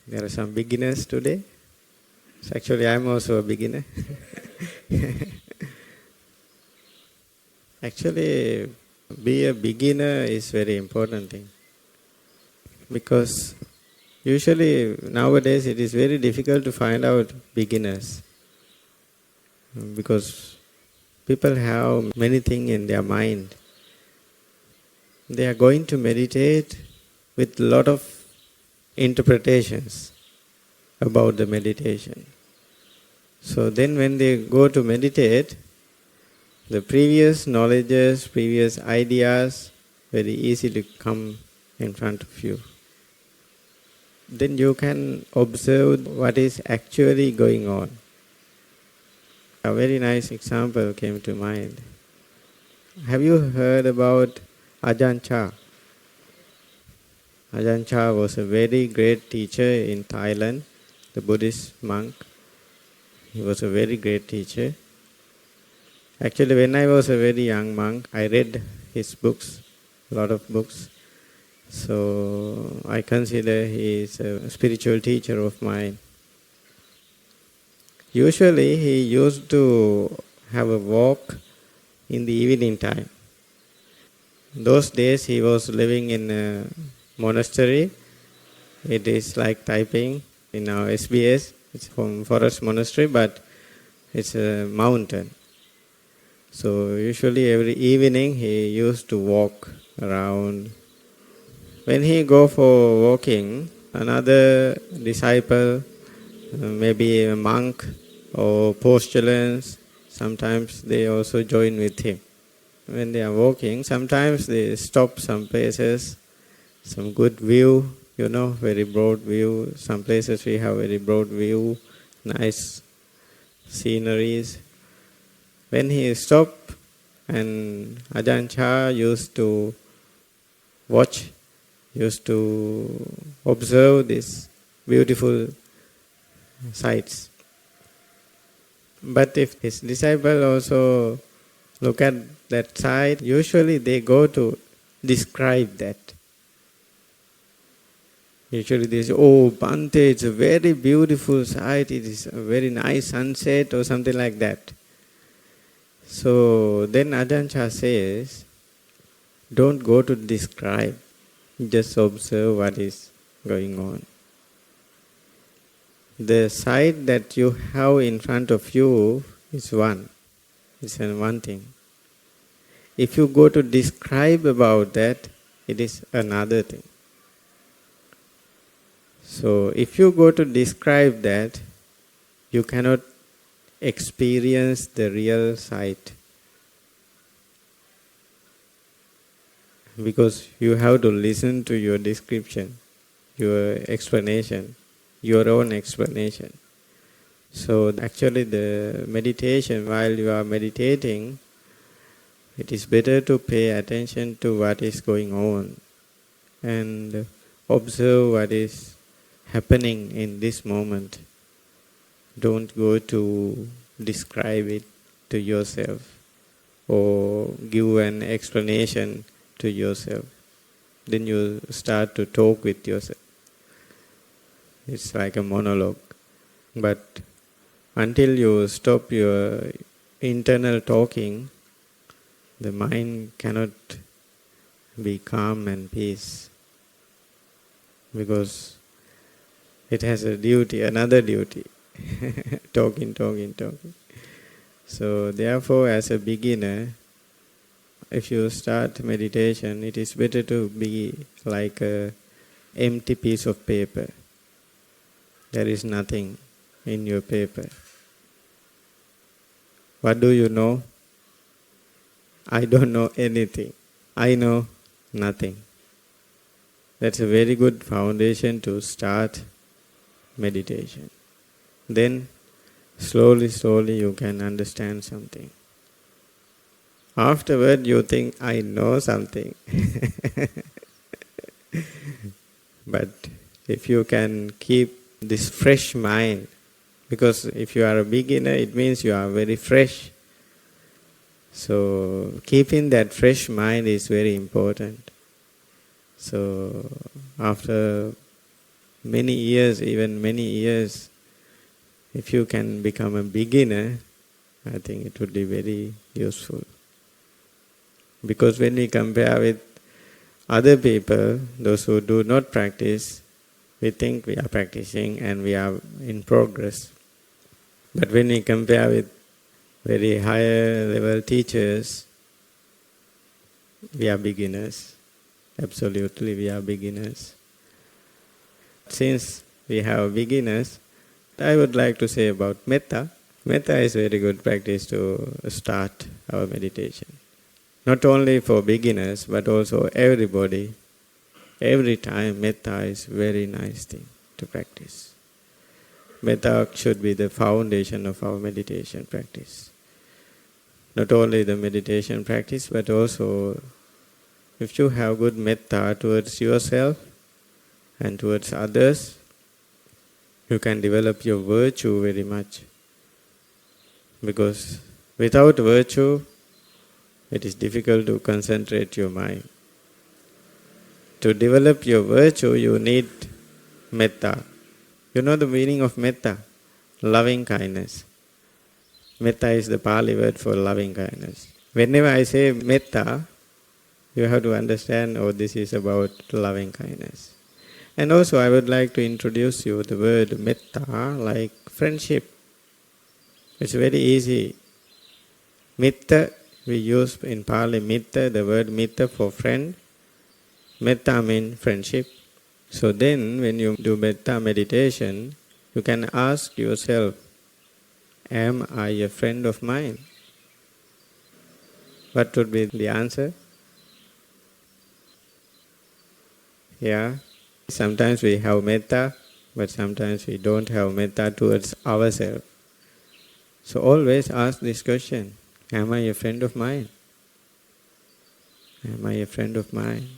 There are some beginners today. So actually, I'm also a beginner. Actually, be a beginner is very important thing. Because usually nowadays it is very difficult to find out beginners. Because people have many things in their mind. They are going to meditate with a lot of interpretations about the meditation. So then when they go to meditate, the previous knowledges, previous ideas very easily come in front of you. Then you can observe what is actually going on. A very nice example came to mind. Have you heard about Ajahn Chah? Ajahn Chah was a very great teacher in Thailand, the Buddhist monk. He was a very great teacher. Actually, when I was a very young monk, I read his books, a lot of books. So I consider he is a spiritual teacher of mine. Usually he used to have a walk in the evening time. Those days he was living in a monastery. It is like typing in our SBS. It's from forest monastery, but it's a mountain. So usually every evening he used to walk around. When he go for walking, another disciple, maybe a monk or postulants, sometimes they also join with him. When they are walking, sometimes they stop some places, some good view, very broad view. Some places we have very broad view, nice sceneries. When he stopped, and Ajahn Chah used to watch, used to observe these beautiful sights. But if his disciple also look at that sight, usually they go to describe that. Usually they say, "Oh, Bhante, it's a very beautiful sight, it is a very nice sunset," or something like that. So then Ajahn Chah says, don't go to describe, just observe what is going on. The sight that you have in front of you is one. It's one thing. If you go to describe about that, it is another thing. So if you go to describe that, you cannot experience the real sight. Because you have to listen to your description, your explanation, your own explanation. So actually the meditation, while you are meditating, it is better to pay attention to what is going on and observe what is happening in this moment. Don't go to describe it to yourself or give an explanation to yourself. Then you start to talk with yourself. It's like a monologue. But until you stop your internal talking, the mind cannot be calm and peace. Because it has a duty, another duty. talking. So therefore, as a beginner, if you start meditation, it is better to be like an empty piece of paper. There is nothing in your paper. What do you know? I don't know anything. I know nothing. That's a very good foundation to start meditation. Then slowly you can understand something. Afterward you think, I know something. But if you can keep this fresh mind, because if you are a beginner, it means you are very fresh. So keeping that fresh mind is very important. So after many years, even many years, if you can become a beginner, I think it would be very useful. Because when we compare with other people, those who do not practice, we think we are practicing and we are in progress. But when we compare with very higher level teachers, we are beginners. Absolutely, we are beginners. Since we have beginners, I would like to say about Mettā. Mettā is very good practice to start our meditation. Not only for beginners, but also everybody. Every time, Mettā is very nice thing to practice. Mettā should be the foundation of our meditation practice. Not only the meditation practice, but also if you have good Mettā towards yourself and towards others, you can develop your virtue very much. Because without virtue, it is difficult to concentrate your mind. To develop your virtue, you need Mettā. You know the meaning of Mettā? Loving kindness. Mettā is the Pali word for loving kindness. Whenever I say Mettā, you have to understand, oh, this is about loving kindness. And also I would like to introduce you the word Mettā like friendship. It's very easy. Mitta, we use in Pali Mitta, the word Mitta for friend. Mettā means friendship. So then when you do Mettā meditation, you can ask yourself, am I a friend of mine? What would be the answer? Yeah. Sometimes we have Mettā, but sometimes we don't have Mettā towards ourselves. So always ask this question, am I a friend of mine? Am I a friend of mine?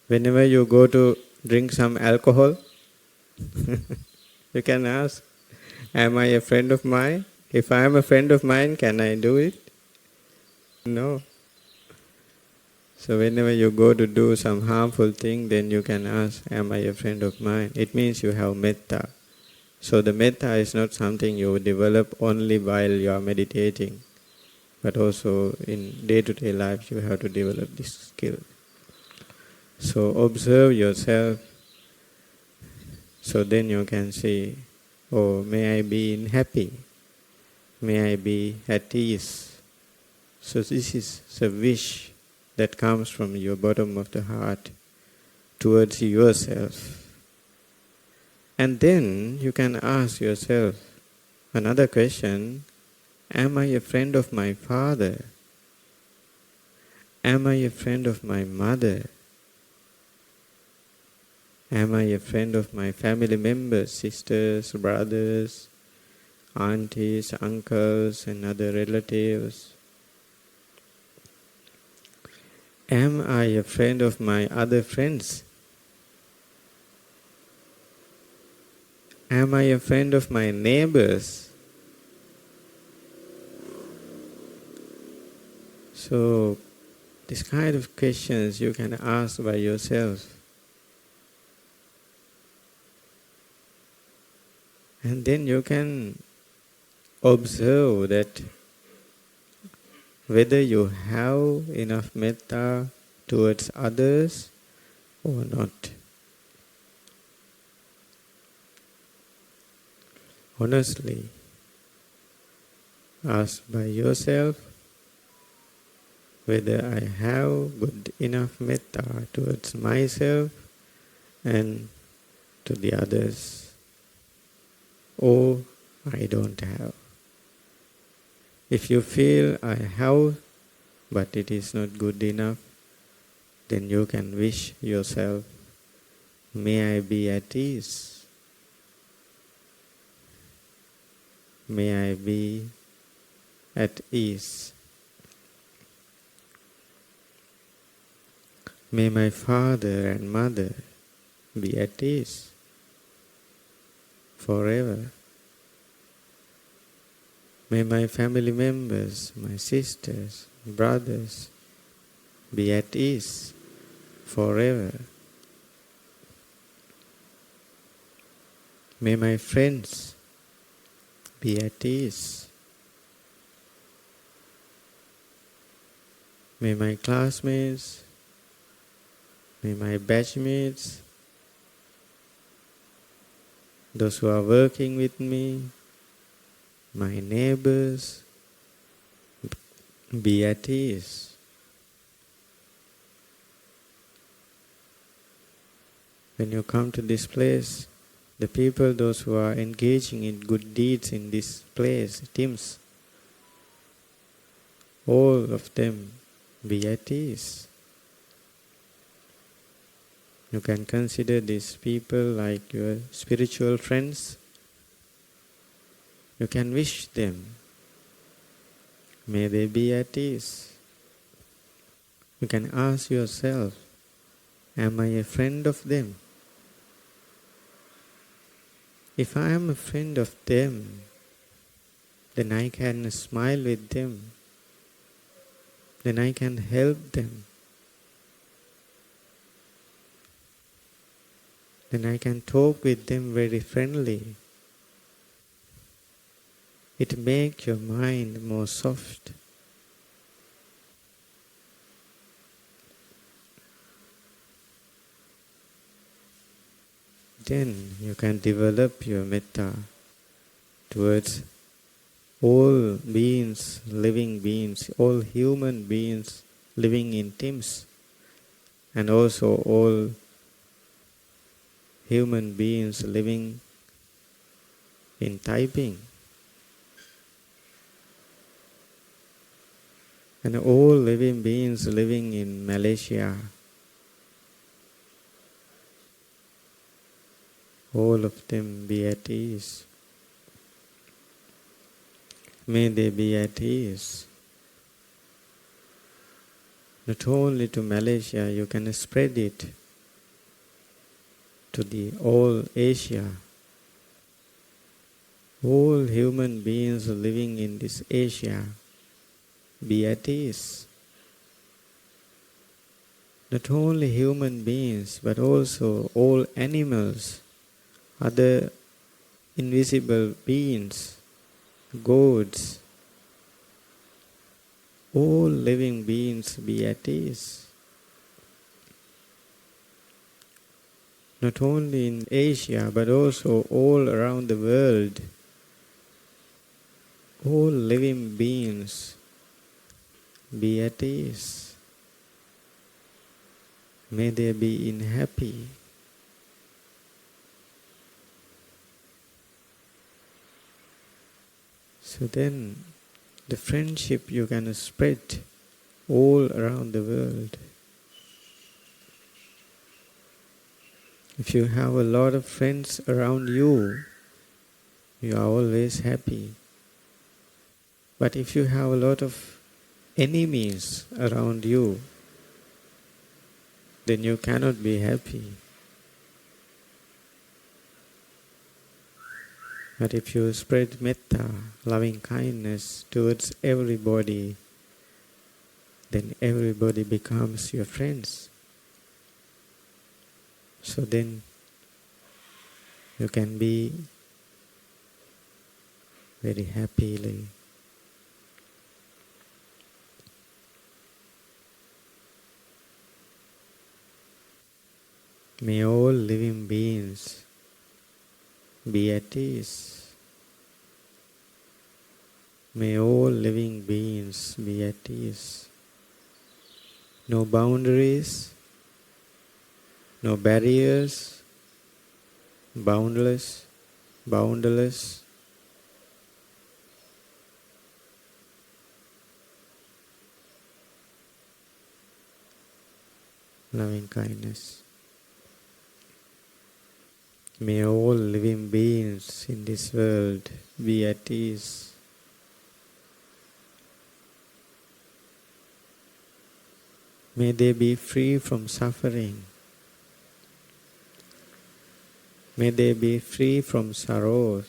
Whenever you go to drink some alcohol, you can ask, am I a friend of mine? If I am a friend of mine, can I do it? No. So whenever you go to do some harmful thing, then you can ask, am I a friend of mine? It means you have Mettā. So the Mettā is not something you develop only while you are meditating, but also in day-to-day life you have to develop this skill. So observe yourself, so then you can see, oh, may I be happy, may I be at ease. So this is a wish that comes from your bottom of the heart towards yourself. And then you can ask yourself another question, am I a friend of my father? Am I a friend of my mother? Am I a friend of my family members, sisters, brothers, aunties, uncles, and other relatives? Am I a friend of my other friends? Am I a friend of my neighbors? So, this kind of questions you can ask by yourself. And then you can observe that whether you have enough Mettā towards others or not. Honestly, ask by yourself whether I have good enough Mettā towards myself and to the others, or I don't have. If you feel I have, but it is not good enough, then you can wish yourself, may I be at ease. May I be at ease. May my father and mother be at ease forever. May my family members, my sisters, brothers be at ease forever. May my friends be at ease. May my classmates, may my batchmates, those who are working with me, my neighbors, be at ease. When you come to this place, the people, those who are engaging in good deeds in this place, teams, all of them be at ease. You can consider these people like your spiritual friends. You can wish them, may they be at ease. You can ask yourself, am I a friend of them? If I am a friend of them, then I can smile with them. Then I can help them. Then I can talk with them very friendly. It makes your mind more soft. Then you can develop your metta towards all beings, living beings, all human beings living in teams, and also all human beings living in Taiping, and all living beings living in Malaysia. All of them be at ease. May they be at ease. Not only to Malaysia, you can spread it to the all Asia. All human beings living in this Asia be at ease. Not only human beings, but also all animals, other invisible beings, gods, all living beings be at ease. Not only in Asia, but also all around the world, all living beings be at ease. May they be in happy. So then, the friendship you can spread all around the world. If you have a lot of friends around you, you are always happy. But if you have a lot of enemies around you, then you cannot be happy. But if you spread mettā, loving kindness towards everybody, then everybody becomes your friends. So then you can be very happily. May all living beings be at ease. May all living beings be at ease. No boundaries, no barriers, boundless, boundless. Loving kindness. May all living beings in this world be at ease. May they be free from suffering. May they be free from sorrows.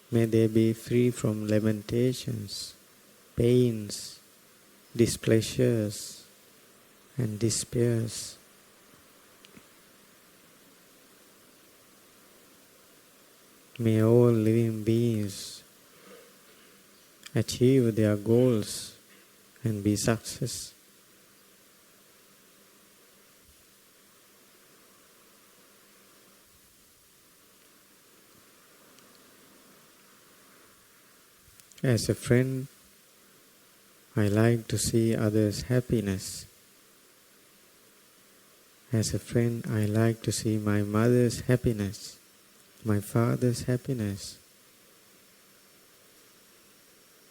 May they be free from lamentations, pains, displeasures, and despairs. May all living beings achieve their goals and be success. As a friend, I like to see others' happiness. As a friend, I like to see my mother's happiness, my father's happiness,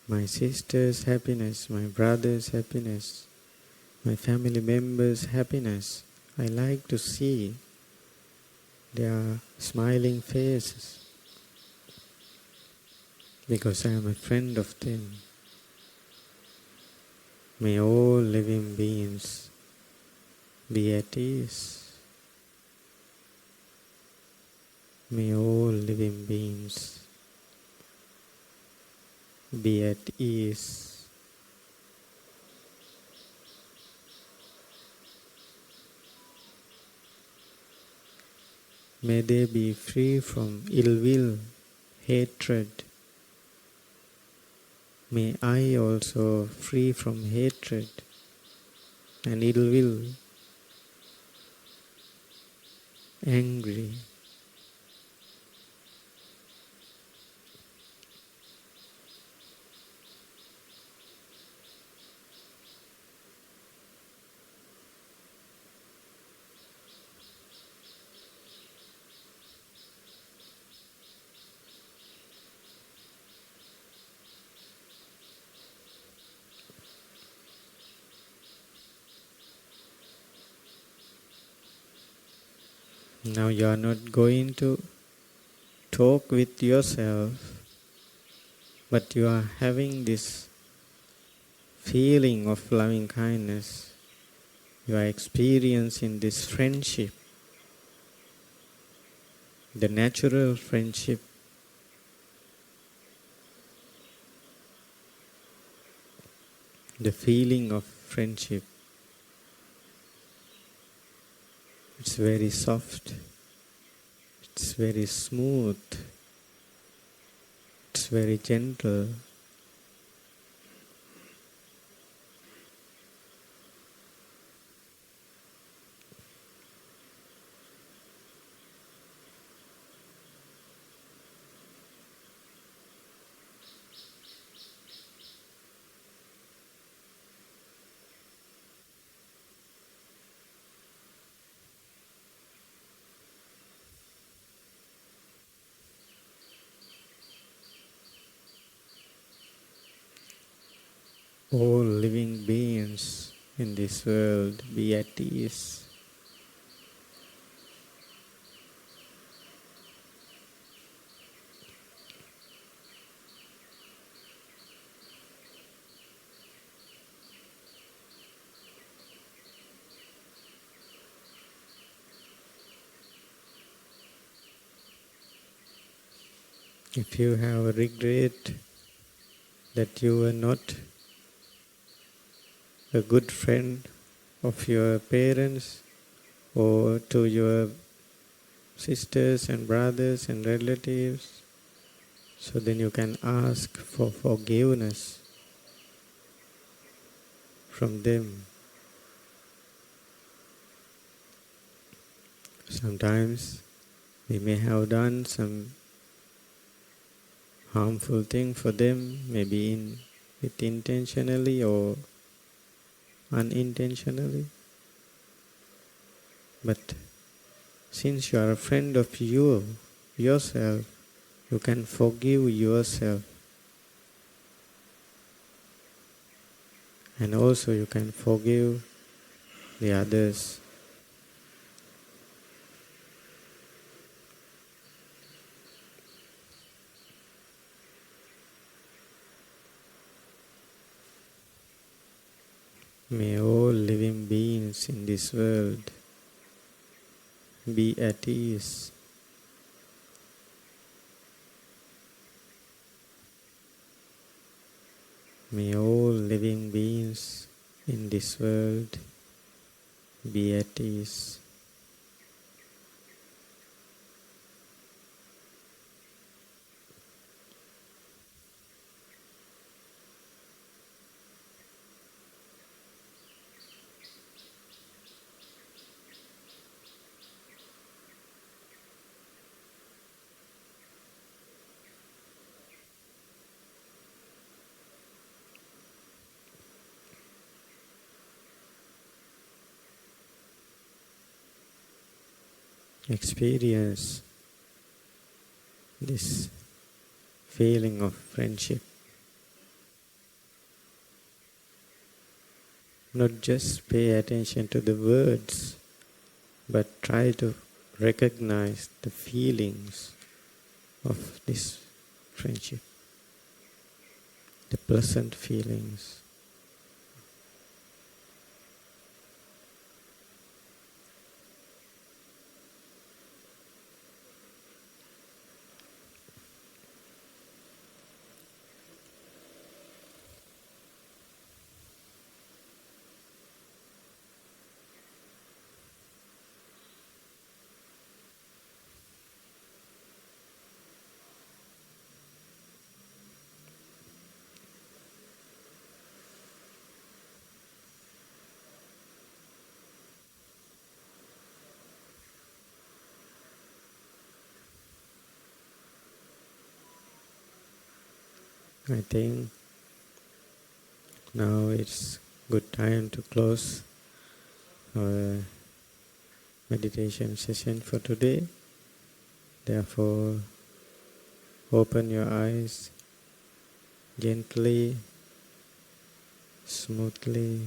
my sister's happiness, my brother's happiness, my family members' happiness. I like to see their smiling faces because I am a friend of them. May all living beings be at ease. May all living beings be at ease. May they be free from ill will, hatred. May I also free from hatred and ill will, angry. Now you are not going to talk with yourself, but you are having this feeling of loving kindness. You are experiencing this friendship, the natural friendship, the feeling of friendship. It's very soft, it's very smooth, it's very gentle. All living beings in this world be at ease. If you have a regret that you were not a good friend of your parents or to your sisters and brothers and relatives, so then you can ask for forgiveness from them. Sometimes we may have done some harmful thing for them, maybe it intentionally or unintentionally. But since you are a friend of yourself, you can forgive yourself. And also you can forgive the others. May all living beings in this world be at ease. May all living beings in this world be at ease. experience this feeling of friendship. Not just pay attention to the words, but try to recognize the feelings of this friendship, the pleasant feelings. I think now it's good time to close our meditation session for today. Therefore, open your eyes gently, smoothly,